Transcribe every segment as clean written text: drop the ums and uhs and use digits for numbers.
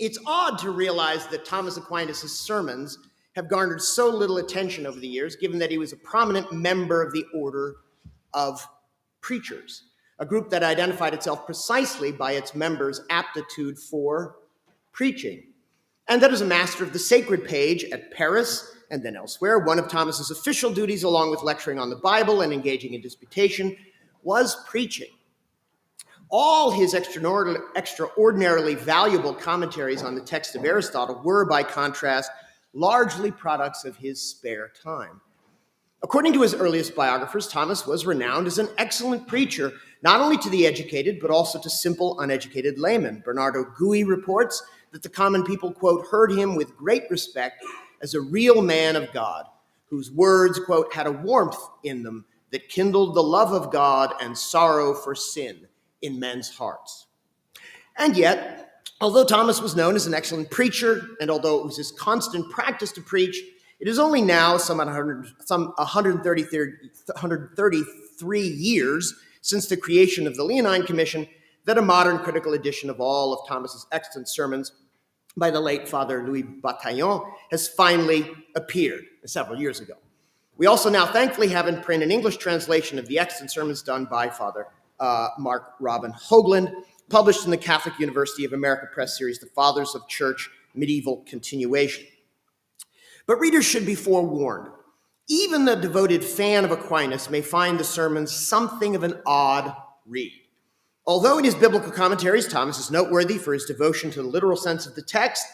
It's odd to realize that Thomas Aquinas' sermons have garnered so little attention over the years, given that he was a prominent member of the order of preachers, a group that identified itself precisely by its members' aptitude for preaching, and that as a master of the sacred page at Paris and then elsewhere, one of Thomas's official duties, along with lecturing on the Bible and engaging in disputation, was preaching. All his extraordinarily valuable commentaries on the text of Aristotle were, by contrast, largely products of his spare time. According to his earliest biographers, Thomas was renowned as an excellent preacher, not only to the educated, but also to simple, uneducated laymen. Bernardo Gui reports that the common people, quote, heard him with great respect as a real man of God, whose words, quote, had a warmth in them that kindled the love of God and sorrow for sin in men's hearts. And yet, although Thomas was known as an excellent preacher, and although it was his constant practice to preach, it is only now, some 133 years since the creation of the Leonine Commission, that a modern critical edition of all of Thomas's excellent sermons by the late Father Louis Bataillon has finally appeared several years ago. We also now thankfully have in print an English translation of the excellent sermons done by Father Mark Robin Hoagland, published in the Catholic University of America Press series, The Fathers of Church, Medieval Continuation. But readers should be forewarned. Even the devoted fan of Aquinas may find the sermons something of an odd read. Although in his biblical commentaries, Thomas is noteworthy for his devotion to the literal sense of the text,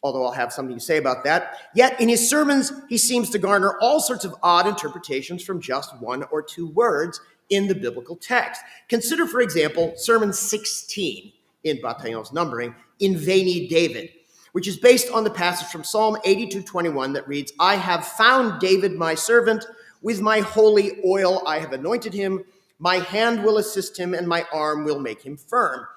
although I'll have something to say about that, yet in his sermons, he seems to garner all sorts of odd interpretations from just one or two words in the biblical text. Consider, for example, Sermon 16 in Bataillon's numbering, In Veni David, which is based on the passage from Psalm 82:21 that reads, I have found David my servant, with my holy oil I have anointed him, my hand will assist him, and my arm will make him firm.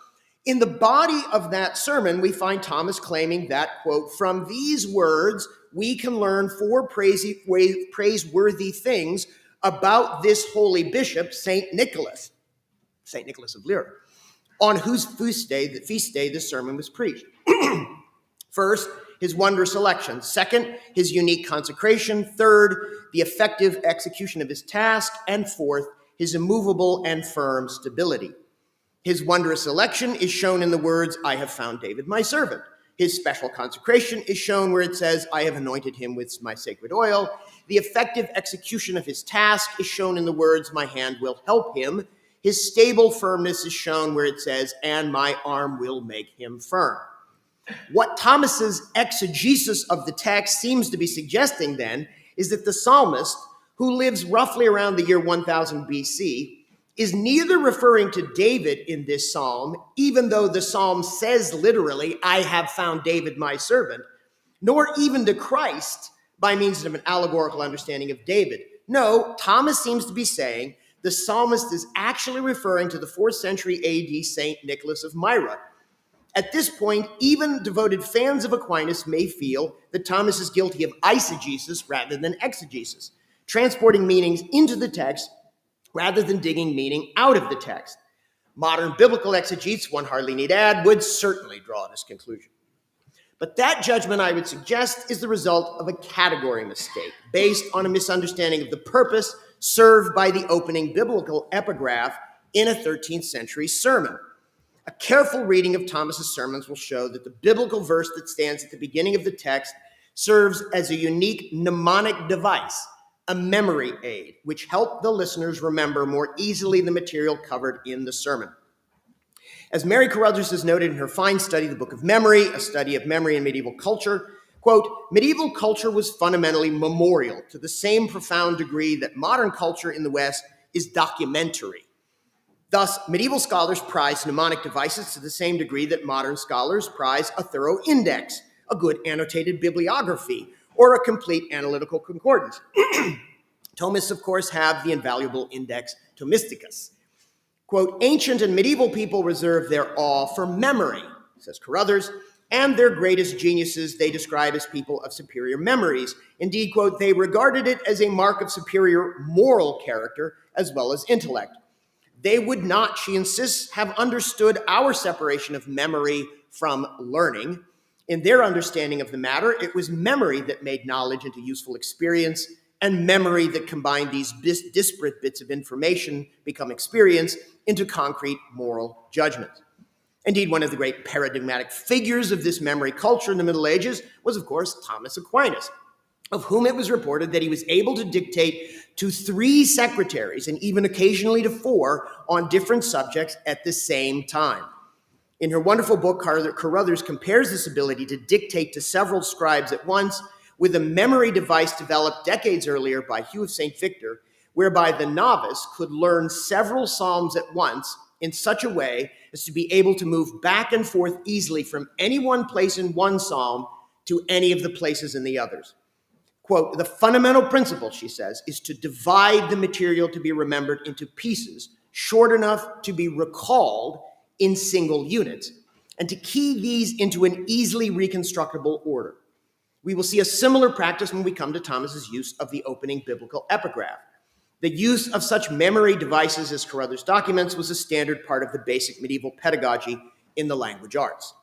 In the body of that sermon, we find Thomas claiming that, quote, from these words, we can learn four praiseworthy things about this holy bishop, St. Nicholas of Lyra, on whose feast day this sermon was preached. First, his wondrous election. Second, his unique consecration. Third, the effective execution of his task. And fourth, his immovable and firm stability. His wondrous election is shown in the words, I have found David my servant. His special consecration is shown where it says, I have anointed him with my sacred oil. The effective execution of his task is shown in the words, my hand will help him. His stable firmness is shown where it says, and my arm will make him firm. What Thomas's exegesis of the text seems to be suggesting then is that the psalmist, who lives roughly around the year 1000 BC, is neither referring to David in this psalm, even though the psalm says literally, I have found David my servant, nor even to Christ by means of an allegorical understanding of David. No, Thomas seems to be saying the psalmist is actually referring to the 4th century AD Saint Nicholas of Myra. At this point, even devoted fans of Aquinas may feel that Thomas is guilty of eisegesis rather than exegesis, transporting meanings into the text rather than digging meaning out of the text. Modern biblical exegetes, one hardly need add, would certainly draw this conclusion. But that judgment, I would suggest, is the result of a category mistake based on a misunderstanding of the purpose served by the opening biblical epigraph in a 13th century sermon. A careful reading of Thomas's sermons will show that the biblical verse that stands at the beginning of the text serves as a unique mnemonic device, a memory aid, which helped the listeners remember more easily the material covered in the sermon. As Mary Carruthers has noted in her fine study, The Book of Memory, a study of memory in medieval culture, quote, medieval culture was fundamentally memorial to the same profound degree that modern culture in the West is documentary. Thus, medieval scholars prized mnemonic devices to the same degree that modern scholars prize a thorough index, a good annotated bibliography, or a complete analytical concordance. Thomists, of course, have the invaluable Index Thomisticus. Quote, ancient and medieval people reserve their awe for memory, says Carruthers, and their greatest geniuses they describe as people of superior memories. Indeed, quote, they regarded it as a mark of superior moral character as well as intellect. They would not, she insists, have understood our separation of memory from learning, In their understanding of the matter, it was memory that made knowledge into useful experience, and memory that combined these disparate bits of information, become experience, into concrete moral judgments. Indeed, one of the great paradigmatic figures of this memory culture in the Middle Ages was, of course, Thomas Aquinas, of whom it was reported that he was able to dictate to 3 secretaries, and even occasionally to 4, on different subjects at the same time. In her wonderful book, Carruthers compares this ability to dictate to several scribes at once with a memory device developed decades earlier by Hugh of St. Victor, whereby the novice could learn several psalms at once in such a way as to be able to move back and forth easily from any one place in one psalm to any of the places in the others. Quote, "The fundamental principle," she says, "is to divide the material to be remembered into pieces short enough to be recalled in single units, and to key these into an easily reconstructible order." We will see a similar practice when we come to Thomas's use of the opening biblical epigraph. The use of such memory devices as Carruthers documents was a standard part of the basic medieval pedagogy in the language arts.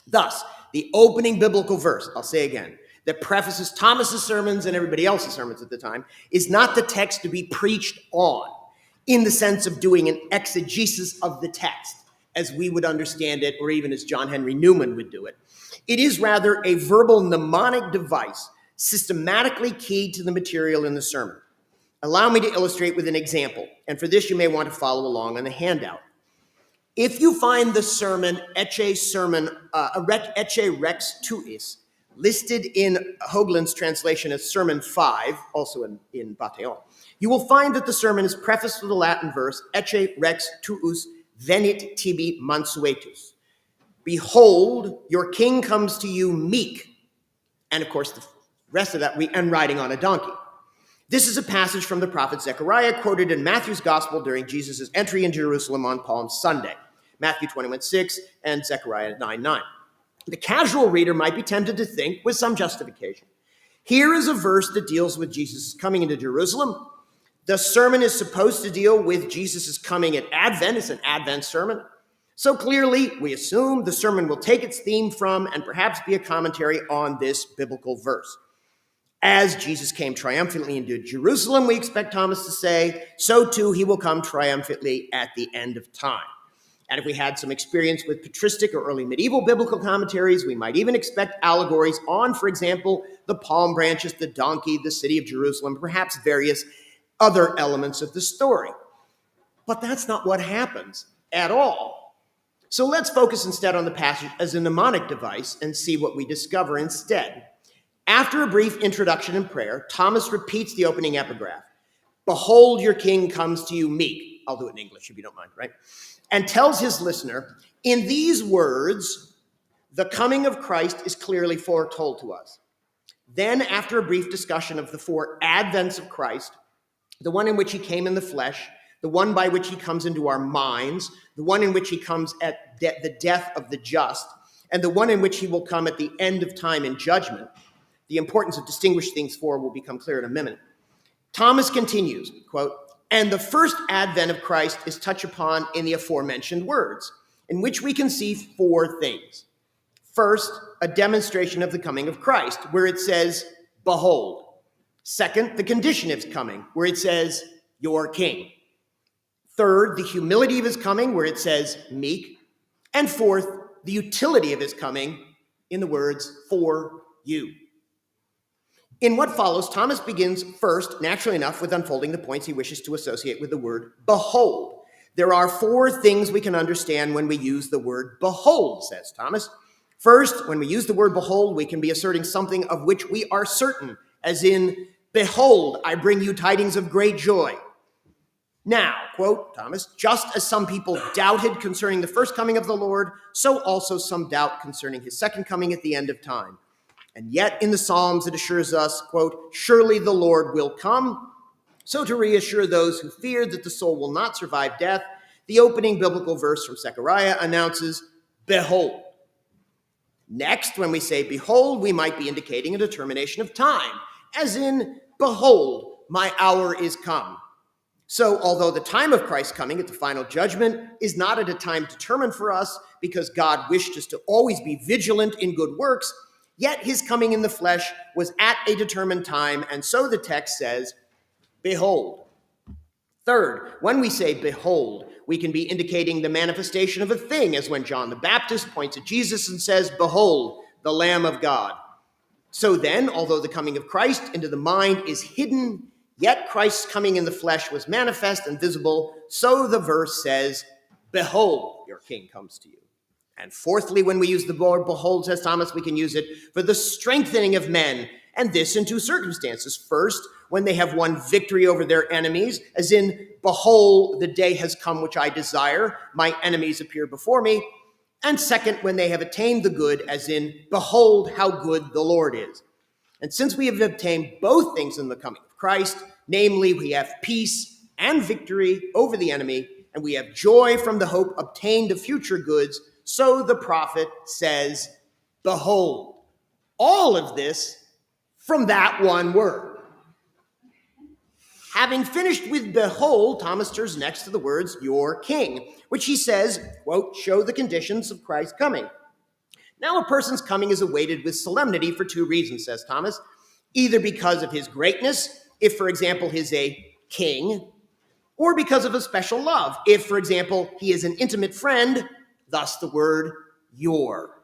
Thus, the opening biblical verse, I'll say again, that prefaces Thomas's sermons and everybody else's sermons at the time, is not the text to be preached on in the sense of doing an exegesis of the text, as we would understand it, or even as John Henry Newman would do it. It is rather a verbal mnemonic device systematically keyed to the material in the sermon. Allow me to illustrate with an example, and for this you may want to follow along on the handout. If you find the sermon Ecce Rex Tuis listed in Hoagland's translation as Sermon 5, also in Bataillon, you will find that the sermon is prefaced with the Latin verse Ecce Rex Tuus venit tibi mansuetus. Behold, your king comes to you meek. And of course, the rest of that, and riding on a donkey. This is a passage from the prophet Zechariah quoted in Matthew's gospel during Jesus' entry in Jerusalem on Palm Sunday, Matthew 21:6 and Zechariah 9:9. The casual reader might be tempted to think, with some justification, here is a verse that deals with Jesus coming into Jerusalem. The sermon is supposed to deal with Jesus' coming at Advent. It's an Advent sermon. So clearly, we assume the sermon will take its theme from and perhaps be a commentary on this biblical verse. As Jesus came triumphantly into Jerusalem, we expect Thomas to say, so too he will come triumphantly at the end of time. And if we had some experience with patristic or early medieval biblical commentaries, we might even expect allegories on, for example, the palm branches, the donkey, the city of Jerusalem, perhaps various other elements of the story. But that's not what happens at all. So let's focus instead on the passage as a mnemonic device and see what we discover instead. After a brief introduction and prayer, Thomas repeats the opening epigraph. Behold, your king comes to you meek. I'll do it in English if you don't mind, right? And tells his listener, in these words, the coming of Christ is clearly foretold to us. Then, after a brief discussion of the 4 advents of Christ, the one in which he came in the flesh, the one by which he comes into our minds, the one in which he comes at the death of the just, and the one in which he will come at the end of time in judgment, the importance of distinguishing things for will become clear in a minute. Thomas continues, quote, and the first advent of Christ is touched upon in the aforementioned words, in which we can see 4 things. First, a demonstration of the coming of Christ, where it says, behold. Second, the condition of his coming, where it says, your king. Third, the humility of his coming, where it says, meek. And fourth, the utility of his coming, in the words, for you. In what follows, Thomas begins first, naturally enough, with unfolding the points he wishes to associate with the word behold. There are 4 things we can understand when we use the word behold, says Thomas. First, when we use the word behold, we can be asserting something of which we are certain, as in, behold, I bring you tidings of great joy. Now, quote Thomas, just as some people doubted concerning the first coming of the Lord, so also some doubt concerning his second coming at the end of time. And yet in the Psalms it assures us, quote, surely the Lord will come. So to reassure those who feared that the soul will not survive death, the opening biblical verse from Zechariah announces, behold. Next, when we say behold, we might be indicating a determination of time, as in, behold, my hour is come. So, although the time of Christ's coming at the final judgment is not at a time determined for us because God wished us to always be vigilant in good works, yet his coming in the flesh was at a determined time, and so the text says, behold. Third, when we say behold, we can be indicating the manifestation of a thing, as when John the Baptist points at Jesus and says, behold, the Lamb of God. So then, although the coming of Christ into the mind is hidden, yet Christ's coming in the flesh was manifest and visible, so the verse says, behold, your king comes to you. And fourthly, when we use the word behold, says Thomas, we can use it for the strengthening of men, and this in two circumstances. First, when they have won victory over their enemies, as in, behold, the day has come which I desire, my enemies appear before me. And second, when they have attained the good, as in, behold, how good the Lord is. And since we have obtained both things in the coming of Christ, namely, we have peace and victory over the enemy, and we have joy from the hope obtained of future goods, so the prophet says, behold. All of this from that one word. Having finished with behold, Thomas turns next to the words, your king, which he says, quote, show the conditions of Christ's coming. Now a person's coming is awaited with solemnity for two reasons, says Thomas, either because of his greatness, if, for example, he's a king, or because of a special love, if, for example, he is an intimate friend, thus the word your.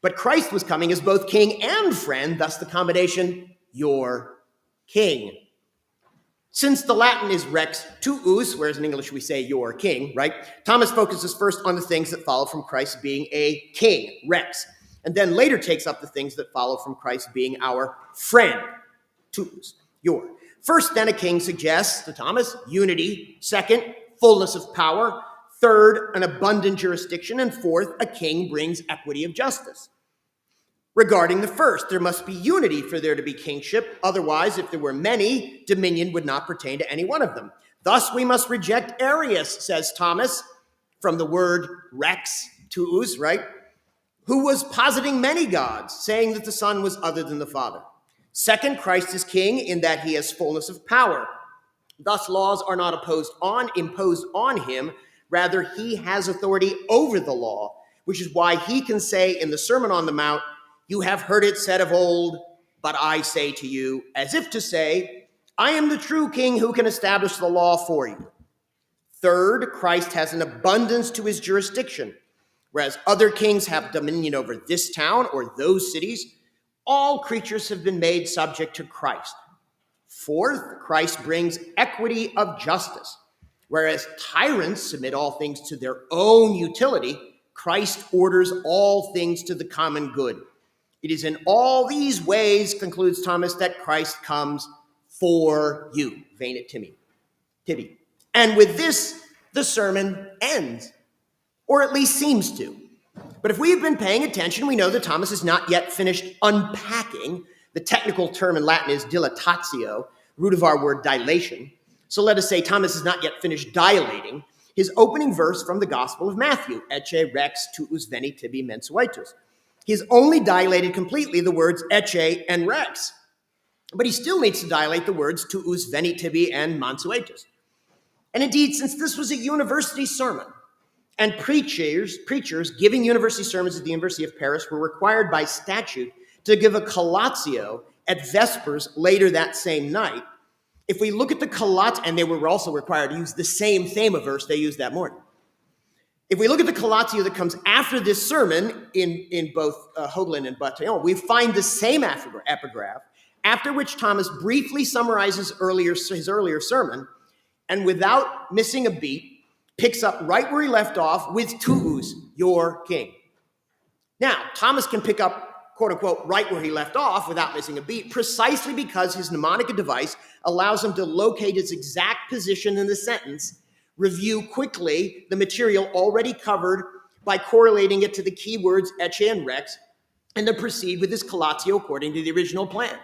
But Christ was coming as both king and friend, thus the combination your king. Since the Latin is rex tuus, whereas in English we say your king, right? Thomas focuses first on the things that follow from Christ being a king, rex, and then later takes up the things that follow from Christ being our friend, tuus, your. First, then, a king suggests to Thomas unity. Second, fullness of power. Third, an abundant jurisdiction. And fourth, a king brings equity of justice. Regarding the first, there must be unity for there to be kingship. Otherwise, if there were many, dominion would not pertain to any one of them. Thus, we must reject Arius, says Thomas, from the word rex, tuus, right? Who was positing many gods, saying that the Son was other than the Father. Second, Christ is king in that he has fullness of power. Thus, laws are not imposed on him. Rather, he has authority over the law, which is why he can say in the Sermon on the Mount, you have heard it said of old, but I say to you, as if to say, I am the true king who can establish the law for you. Third, Christ has an abundance to his jurisdiction. Whereas other kings have dominion over this town or those cities, all creatures have been made subject to Christ. Fourth, Christ brings equity of justice. Whereas tyrants submit all things to their own utility, Christ orders all things to the common good. It is in all these ways, concludes Thomas, that Christ comes for you. Vain at Tibby. And with this, the sermon ends, or at least seems to. But if we have been paying attention, we know that Thomas has not yet finished unpacking. The technical term in Latin is dilatatio, root of our word dilation. So let us say Thomas has not yet finished dilating his opening verse from the Gospel of Matthew, ecce rex tuus veni tibi mensuetus. He has only dilated completely the words ecce and rex, but he still needs to dilate the words tuus veni tibi and mansuetus. And indeed, since this was a university sermon, and preachers giving university sermons at the University of Paris were required by statute to give a collatio at Vespers later that same night, if we look at the collatio, and they were also required to use the same thema verse they used that morning. If we look at the collatio that comes after this sermon in both Hoagland and Bataillon, we find the same epigraph, after which Thomas briefly summarizes his earlier sermon, and without missing a beat, picks up right where he left off with tuus, your king. Now, Thomas can pick up, quote unquote, right where he left off without missing a beat, precisely because his mnemonic device allows him to locate his exact position in the sentence, review quickly the material already covered by correlating it to the keywords ecce and rex, and then proceed with his collatio according to the original plan.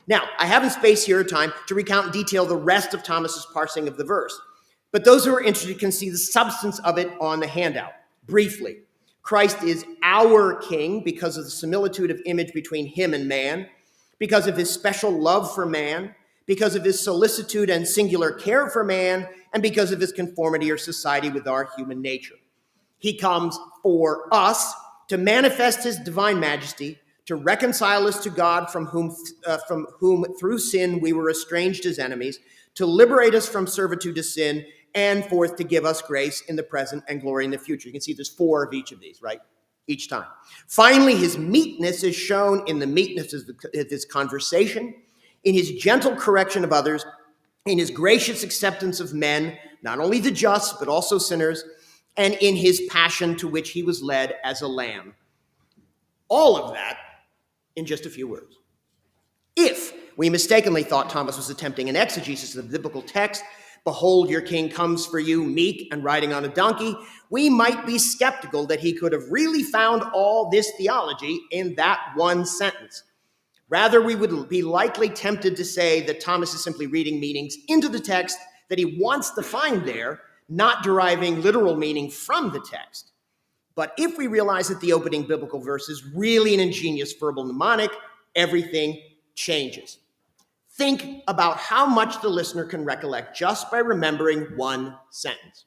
Now, I haven't space here or time to recount in detail the rest of Thomas's parsing of the verse, but those who are interested can see the substance of it on the handout. Briefly, Christ is our king because of the similitude of image between him and man, because of his special love for man, because of his solicitude and singular care for man, and because of his conformity or society with our human nature. He comes for us to manifest his divine majesty, to reconcile us to God from whom through sin we were estranged as enemies, to liberate us from servitude to sin, and fourth, to give us grace in the present and glory in the future. You can see there's 4 of each of these, right? Each time. Finally, his meekness is shown in the meekness of his conversation, in his gentle correction of others, in his gracious acceptance of men, not only the just, but also sinners, and in his passion to which he was led as a lamb. All of that in just a few words. If we mistakenly thought Thomas was attempting an exegesis of the biblical text, behold, your king comes for you, meek and riding on a donkey, we might be skeptical that he could have really found all this theology in that one sentence. Rather, we would be likely tempted to say that Thomas is simply reading meanings into the text that he wants to find there, not deriving literal meaning from the text. But if we realize that the opening biblical verse is really an ingenious verbal mnemonic, everything changes. Think about how much the listener can recollect just by remembering one sentence.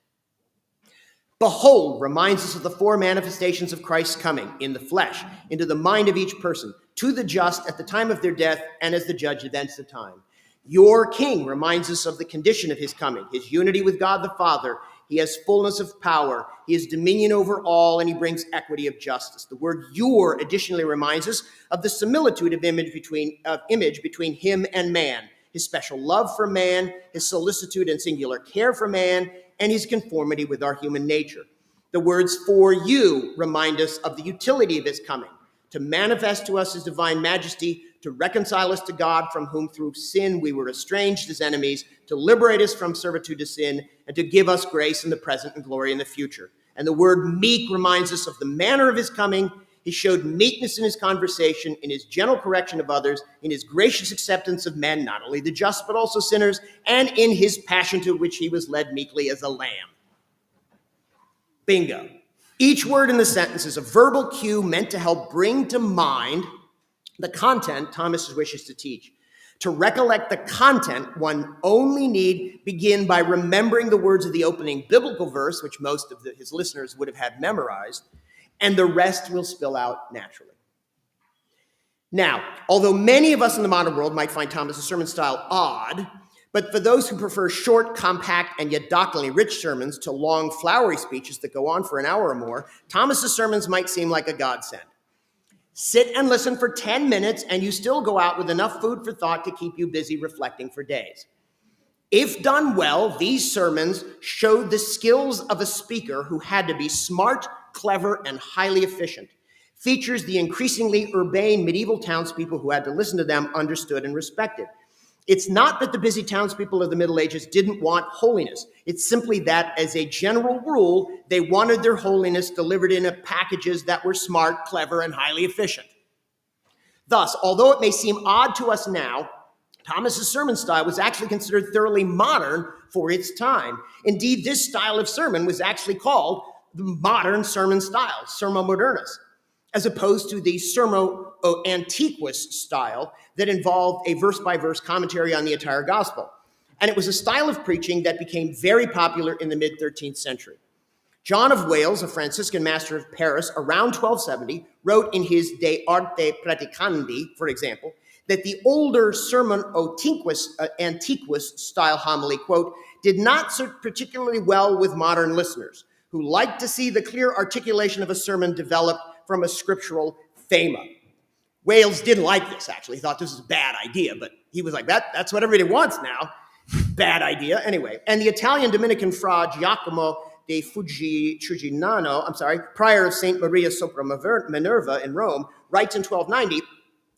Behold reminds us of the 4 manifestations of Christ's coming in the flesh, into the mind of each person, to the just at the time of their death, and as the judge of thence the time. Your king reminds us of the condition of his coming, his unity with God the Father. He has fullness of power. He has dominion over all, and he brings equity of justice. The word your additionally reminds us of the similitude of image between him and man, his special love for man, his solicitude and singular care for man, and his conformity with our human nature. The words for you remind us of the utility of his coming, to manifest to us his divine majesty, to reconcile us to God from whom through sin we were estranged as enemies, to liberate us from servitude to sin, and to give us grace in the present and glory in the future. And the word meek reminds us of the manner of his coming. He showed meekness in his conversation, in his gentle correction of others, in his gracious acceptance of men, not only the just, but also sinners, and in his passion to which he was led meekly as a lamb. Bingo. Each word in the sentence is a verbal cue meant to help bring to mind the content Thomas wishes to teach. To recollect the content, one only need begin by remembering the words of the opening biblical verse, which most of his listeners would have had memorized, and the rest will spill out naturally. Now, although many of us in the modern world might find Thomas's sermon style odd, but for those who prefer short, compact, and yet doctrinally rich sermons to long, flowery speeches that go on for an hour or more, Thomas's sermons might seem like a godsend. Sit and listen for 10 minutes, and you still go out with enough food for thought to keep you busy reflecting for days. If done well, these sermons showed the skills of a speaker who had to be smart, clever, and highly efficient. Features the increasingly urbane medieval townspeople who had to listen to them understood and respected. It's not that the busy townspeople of the Middle Ages didn't want holiness. It's simply that, as a general rule, they wanted their holiness delivered in packages that were smart, clever, and highly efficient. Thus, although it may seem odd to us now, Thomas's sermon style was actually considered thoroughly modern for its time. Indeed, this style of sermon was actually called the modern sermon style, Sermo Modernus, as opposed to the Sermo Antiquus style that involved a verse-by-verse commentary on the entire gospel. And it was a style of preaching that became very popular in the mid-13th century. John of Wales, a Franciscan master of Paris, around 1270, wrote in his De Arte Praedicandi, for example, that the older Sermon Antiquus style homily, quote, did not sit particularly well with modern listeners who liked to see the clear articulation of a sermon developed from a scriptural thema. Wales didn't like this, actually. He thought this was a bad idea, but he was like, that's what everybody wants now. Bad idea. Anyway, and the Italian Dominican Fra Giacomo de Fujignano, prior of St. Maria sopra Minerva in Rome, writes in 1290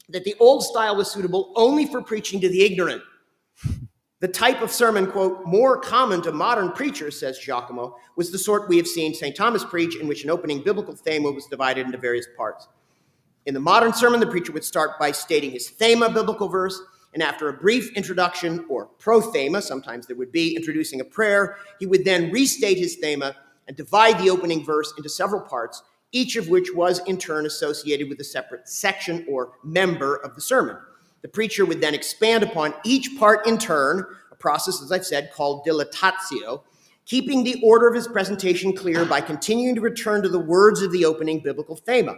that the old style was suitable only for preaching to the ignorant. The type of sermon, quote, more common to modern preachers, says Giacomo, was the sort we have seen St. Thomas preach, in which an opening biblical thema was divided into various parts. In the modern sermon, the preacher would start by stating his thema biblical verse, and after a brief introduction or prothema, sometimes there would be introducing a prayer, he would then restate his thema and divide the opening verse into several parts, each of which was in turn associated with a separate section or member of the sermon. The preacher would then expand upon each part in turn, a process, as I've said, called dilatatio, keeping the order of his presentation clear by continuing to return to the words of the opening biblical thema.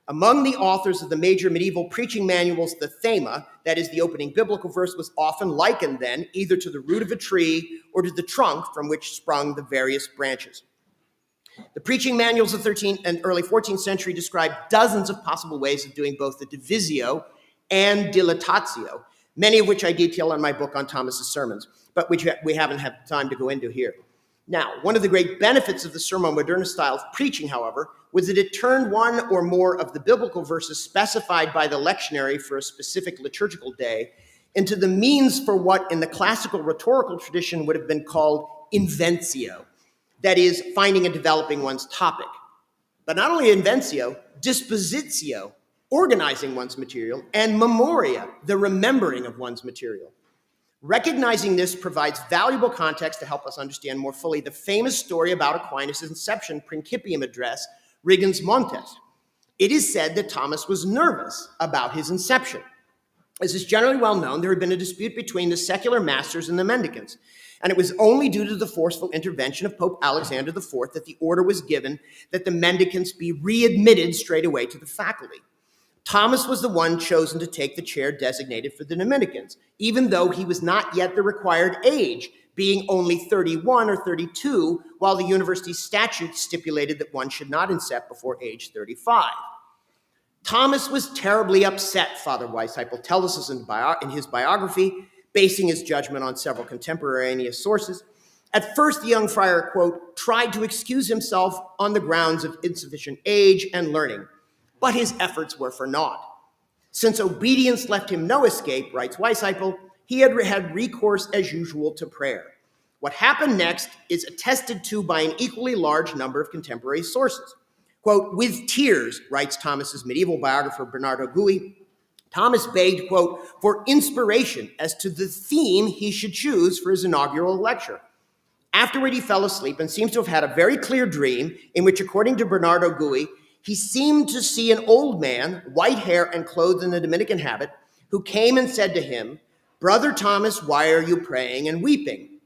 Among the authors of the major medieval preaching manuals, the thema, that is the opening biblical verse, was often likened then either to the root of a tree or to the trunk from which sprung the various branches. The preaching manuals of the 13th and early 14th century describe dozens of possible ways of doing both the divisio and dilatatio, many of which I detail in my book on Thomas's sermons, but which we haven't had time to go into here. Now, one of the great benefits of the Sermo Modernus style of preaching, however, was that it turned one or more of the biblical verses specified by the lectionary for a specific liturgical day into the means for what in the classical rhetorical tradition would have been called inventio, that is, finding and developing one's topic. But not only inventio, dispositio, organizing one's material, and memoria, the remembering of one's material. Recognizing this provides valuable context to help us understand more fully the famous story about Aquinas' inception Principium address, Rigens Montes. It is said that Thomas was nervous about his inception. As is generally well known, there had been a dispute between the secular masters and the mendicants, and it was only due to the forceful intervention of Pope Alexander IV that the order was given that the mendicants be readmitted straight away to the faculty. Thomas was the one chosen to take the chair designated for the Dominicans, even though he was not yet the required age, being only 31 or 32, while the university statute stipulated that one should not incept before age 35. Thomas was terribly upset, Father Weishaupt tells us in his biography, basing his judgment on several contemporaneous sources. At first, the young friar, quote, tried to excuse himself on the grounds of insufficient age and learning, but his efforts were for naught. Since obedience left him no escape, writes Weishaupt, he had recourse as usual to prayer. What happened next is attested to by an equally large number of contemporary sources. Quote, with tears, writes Thomas's medieval biographer Bernardo Gui, Thomas begged, quote, for inspiration as to the theme he should choose for his inaugural lecture. Afterward, he fell asleep and seems to have had a very clear dream in which, according to Bernardo Gui, he seemed to see an old man, white hair and clothed in the Dominican habit, who came and said to him, Brother Thomas, why are you praying and weeping?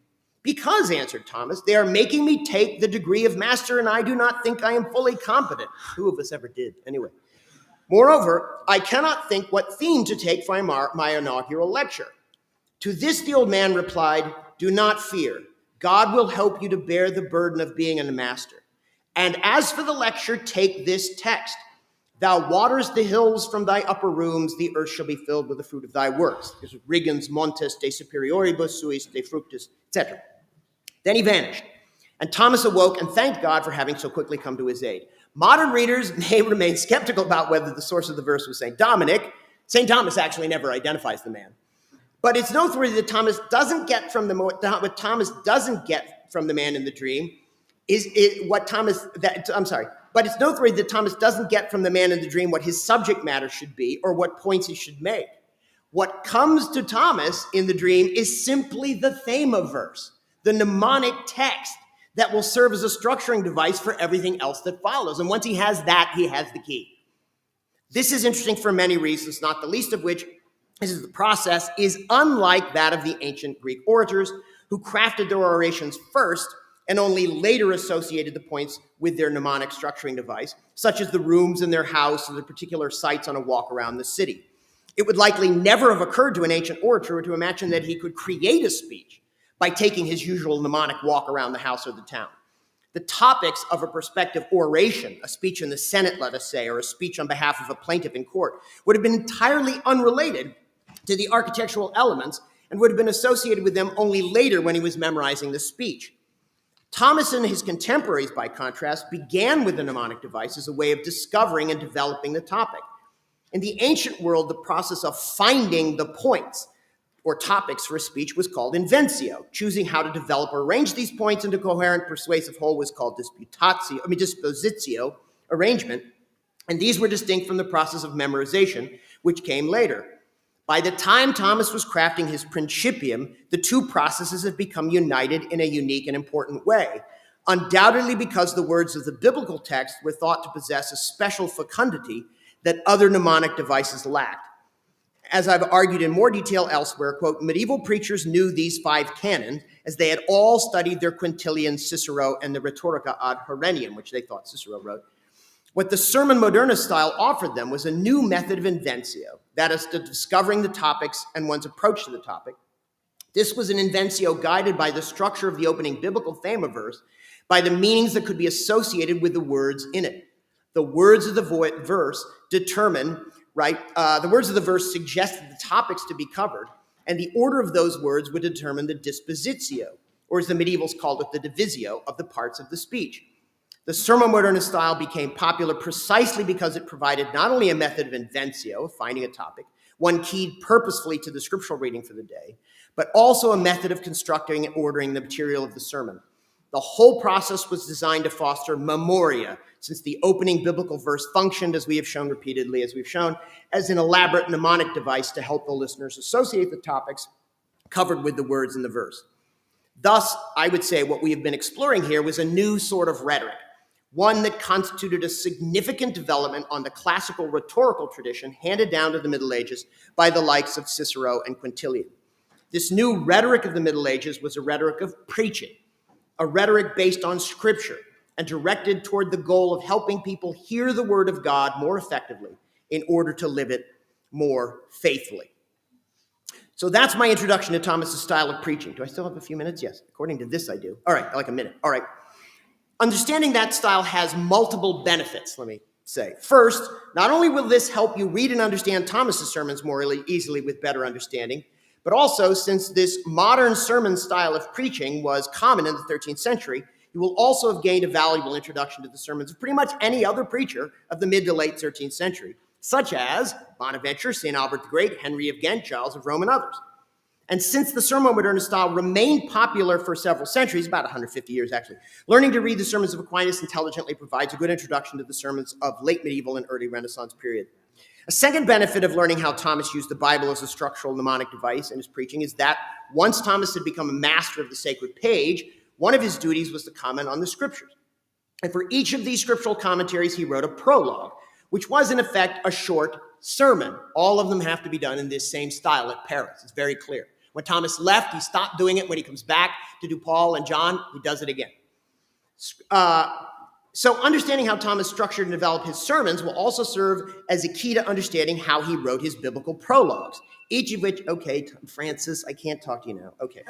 Because, answered Thomas, they are making me take the degree of master, and I do not think I am fully competent. Who of us ever did? Anyway. Moreover, I cannot think what theme to take for my inaugural lecture. To this the old man replied, do not fear. God will help you to bear the burden of being a master. And as for the lecture, take this text. Thou waterest the hills from thy upper rooms, the earth shall be filled with the fruit of thy works. This was Rigens Montes de superioribus suis de fructis, etc. Then he vanished, and Thomas awoke and thanked God for having so quickly come to his aid. Modern readers may remain skeptical about whether the source of the verse was St. Dominic. St. Thomas actually never identifies the man. But it's noteworthy that Thomas doesn't get from what Thomas doesn't get from the man in the dream but it's noteworthy that Thomas doesn't get from the man in the dream what his subject matter should be or what points he should make. What comes to Thomas in the dream is simply the thema verse, the mnemonic text that will serve as a structuring device for everything else that follows. And once he has that, he has the key. This is interesting for many reasons, not the least of which is the process is unlike that of the ancient Greek orators who crafted their orations first and only later associated the points with their mnemonic structuring device, such as the rooms in their house or the particular sites on a walk around the city. It would likely never have occurred to an ancient orator to imagine that he could create a speech by taking his usual mnemonic walk around the house or the town. The topics of a prospective oration, a speech in the Senate, let us say, or a speech on behalf of a plaintiff in court, would have been entirely unrelated to the architectural elements and would have been associated with them only later when he was memorizing the speech. Thomas and his contemporaries, by contrast, began with the mnemonic device as a way of discovering and developing the topic. In the ancient world, the process of finding the points or topics for a speech was called inventio. Choosing how to develop or arrange these points into a coherent, persuasive whole was called dispositio, arrangement, and these were distinct from the process of memorization, which came later. By the time Thomas was crafting his Principium, the two processes have become united in a unique and important way, undoubtedly because the words of the biblical text were thought to possess a special fecundity that other mnemonic devices lacked. as I've argued in more detail elsewhere, quote, medieval preachers knew these 5 canons as they had all studied their Quintilian, Cicero, and the Rhetorica ad Herennium, which they thought Cicero wrote. What the Sermon Modernist style offered them was a new method of inventio, that is, to discovering the topics and one's approach to the topic. This was an inventio guided by the structure of the opening biblical thema verse, by the meanings that could be associated with the words in it. The words of the verse determine, the words of the verse suggested the topics to be covered, and the order of those words would determine the dispositio, or as the medievals called it, the divisio of the parts of the speech. The Sermon Modernist style became popular precisely because it provided not only a method of inventio, of finding a topic, one keyed purposefully to the scriptural reading for the day, but also a method of constructing and ordering the material of the sermon. The whole process was designed to foster memoria, since the opening biblical verse functioned, as we have shown repeatedly, as an elaborate mnemonic device to help the listeners associate the topics covered with the words in the verse. Thus, I would say what we have been exploring here was a new sort of rhetoric, one that constituted a significant development on the classical rhetorical tradition handed down to the Middle Ages by the likes of Cicero and Quintilian. This new rhetoric of the Middle Ages was a rhetoric of preaching, a rhetoric based on scripture and directed toward the goal of helping people hear the word of God more effectively in order to live it more faithfully. So that's my introduction to Thomas's style of preaching. Do I still have a few minutes? Yes, according to this I do. All right, like a minute. All right. Understanding that style has multiple benefits, let me say. First, not only will this help you read and understand Thomas's sermons more easily with better understanding, but also, since this modern sermon style of preaching was common in the 13th century, you will also have gained a valuable introduction to the sermons of pretty much any other preacher of the mid to late 13th century, such as Bonaventure, St. Albert the Great, Henry of Ghent, Giles of Rome, and others. And since the Sermon Modernist style remained popular for several centuries, about 150 years actually, learning to read the sermons of Aquinas intelligently provides a good introduction to the sermons of late medieval and early Renaissance period. A second benefit of learning how Thomas used the Bible as a structural mnemonic device in his preaching is that once Thomas had become a master of the sacred page, one of his duties was to comment on the scriptures. And for each of these scriptural commentaries, he wrote a prologue, which was in effect a short sermon. All of them have to be done in this same style at Paris. It's very clear. When Thomas left, he stopped doing it. When he comes back to do Paul and John, he does it again. So understanding how Thomas structured and developed his sermons will also serve as a key to understanding how he wrote his biblical prologues, each of which, okay, Francis, I can't talk to you now. Okay.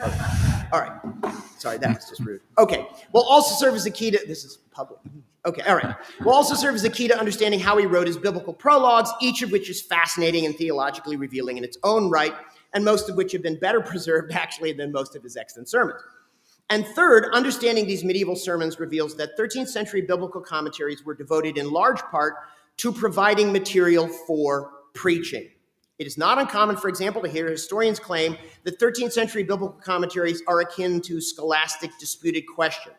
All right. Sorry, that was just rude. Okay. Will also serve as a key to, this is public. Okay, all right. Will also serve as a key to understanding how he wrote his biblical prologues, each of which is fascinating and theologically revealing in its own right, and most of which have been better preserved, actually, than most of his extant sermons. And third, understanding these medieval sermons reveals that 13th century biblical commentaries were devoted in large part to providing material for preaching. It is not uncommon, for example, to hear historians claim that 13th century biblical commentaries are akin to scholastic disputed questions.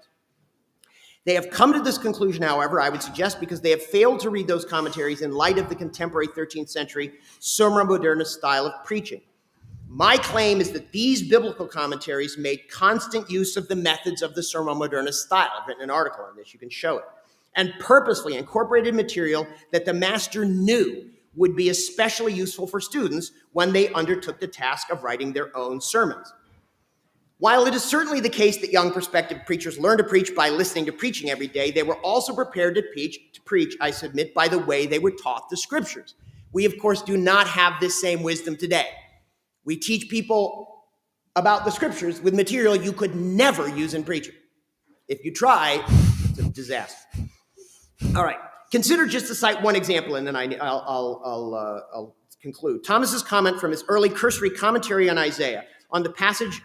They have come to this conclusion, however, I would suggest, because they have failed to read those commentaries in light of the contemporary 13th century Sermon Modernist style of preaching. My claim is that these biblical commentaries made constant use of the methods of the Sermon Modernist style. I've written an article on this, you can show it, and purposely incorporated material that the master knew would be especially useful for students when they undertook the task of writing their own sermons. While it is certainly the case that young prospective preachers learn to preach by listening to preaching every day, they were also prepared to preach, I submit, by the way they were taught the scriptures. We, of course, do not have this same wisdom today. We teach people about the scriptures with material you could never use in preaching. If you try, it's a disaster. All right, consider just to cite one example, and then I'll conclude. Thomas's comment from his early cursory commentary on Isaiah, on the passage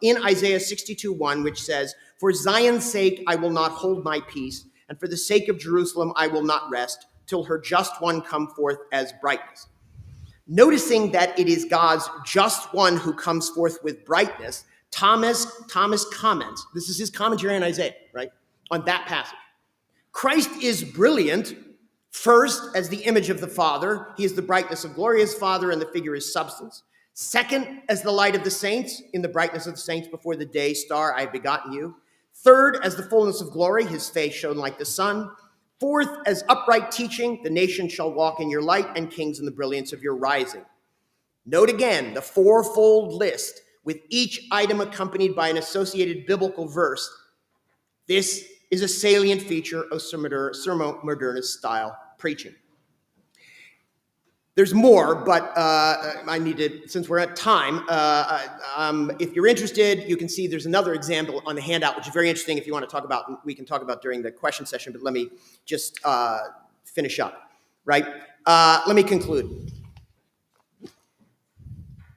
in Isaiah 62:1, which says, "For Zion's sake I will not hold my peace, and for the sake of Jerusalem I will not rest, till her just one come forth as brightness." Noticing that it is God's just one who comes forth with brightness, Thomas comments, this is his commentary on Isaiah, right, on that passage. Christ is brilliant, first, as the image of the Father. He is the brightness of glory as Father, and the figure is substance. Second, as the light of the saints, in the brightness of the saints before the day star, I have begotten you. Third, as the fullness of glory, his face shone like the sun. Fourth, as upright teaching, the nation shall walk in your light, and kings in the brilliance of your rising. Note again the fourfold list with each item accompanied by an associated biblical verse. This is a salient feature of Sermo Modernist style preaching. There's more, but I need to, since we're at time, if you're interested, you can see there's another example on the handout, which is very interesting if you want to talk about, we can talk about during the question session, but let me just finish up, right? Let me conclude.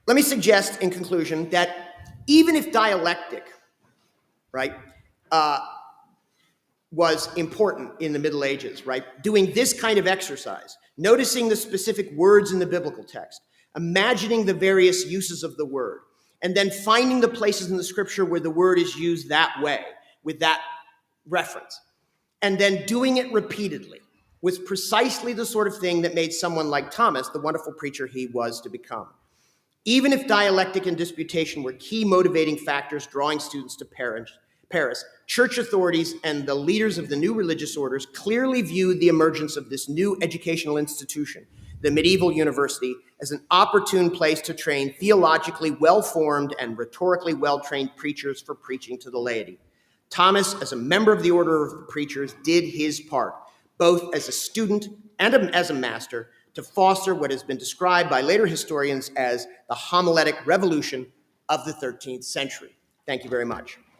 Let me suggest in conclusion that even if dialectic, right, was important in the Middle Ages, right? Doing this kind of exercise, noticing the specific words in the biblical text, imagining the various uses of the word, and then finding the places in the scripture where the word is used that way, with that reference, and then doing it repeatedly was precisely the sort of thing that made someone like Thomas the wonderful preacher he was to become. Even if dialectic and disputation were key motivating factors drawing students to Paris, church authorities and the leaders of the new religious orders clearly viewed the emergence of this new educational institution, the medieval university, as an opportune place to train theologically well-formed and rhetorically well-trained preachers for preaching to the laity. Thomas, as a member of the order of preachers, did his part, both as a student and as a master, to foster what has been described by later historians as the homiletic revolution of the 13th century. Thank you very much.